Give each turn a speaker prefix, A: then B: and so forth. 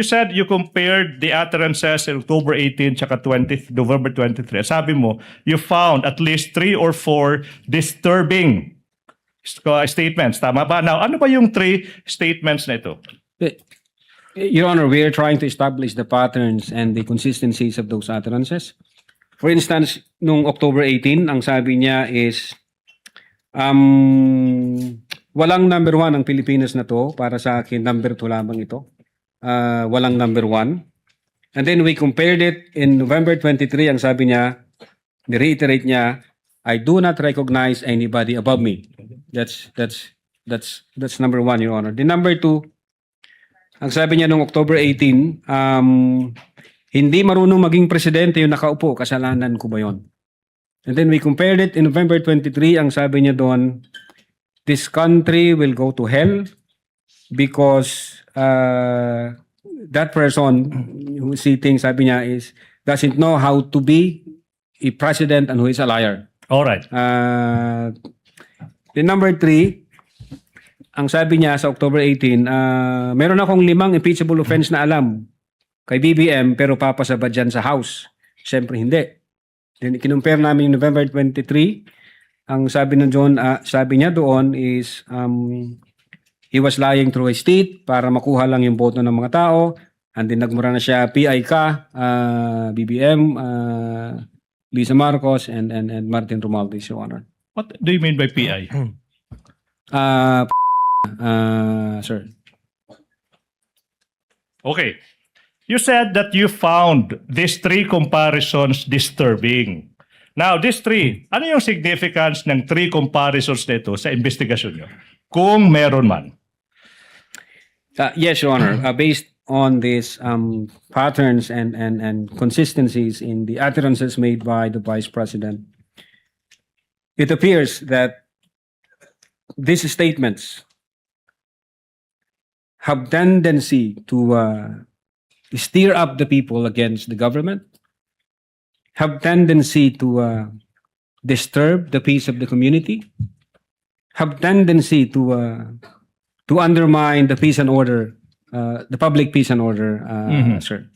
A: you said you compared the utterances in October 18 tsaka November 23. Sabi mo, you found at least 3 or 4 disturbing statements. Tama ba? Now, ano ba yung 3 statements na ito?
B: Your Honor, we are trying to establish the patterns and the consistencies of those utterances. For instance, nung October 18, ang sabi niya is, walang number 1 ang Pilipinas na to. Para sa akin, number 2 lamang ito. Walang number 1. And then we compared it in November 23. Ang sabi niya, ni-reiterate niya, I do not recognize anybody above me. That's number 1, Your Honor. The number 2, ang sabi niya nung October 18, hindi marunong maging presidente yung nakaupo, kasalanan ko ba yon? And then we compared it in November 23, ang sabi niya doon, this country will go to hell because that person who sitting, sabi niya, doesn't know how to be a president and who is a liar.
A: All right.
B: The number 3, ang sabi niya sa October 18, meron akong 5 impeachable offense na alam kay BBM pero papasabad dyan sa House. Siyempre hindi. Then kinumpare namin yung November 23. Ang sabi niya doon is he was lying through his teeth para makuha lang yung boto ng mga tao. And then nagmura na siya, PI ka, BBM, Lisa Marcos, and Martin Romualdez, Your Honor.
A: What do you mean by PI?
B: Sir.
A: Okay. You said that you found these 3 comparisons disturbing. Now, these 3, ano yung significance ng 3 comparisons na ito sa investigasyon nyo? Kung meron man.
B: Yes, Your Honor. Based on these patterns and consistencies in the utterances made by the Vice President, it appears that these statements have tendency to steer up the people against the government, have tendency to disturb the peace of the community, have tendency to undermine the peace and order, the public peace and order, sir.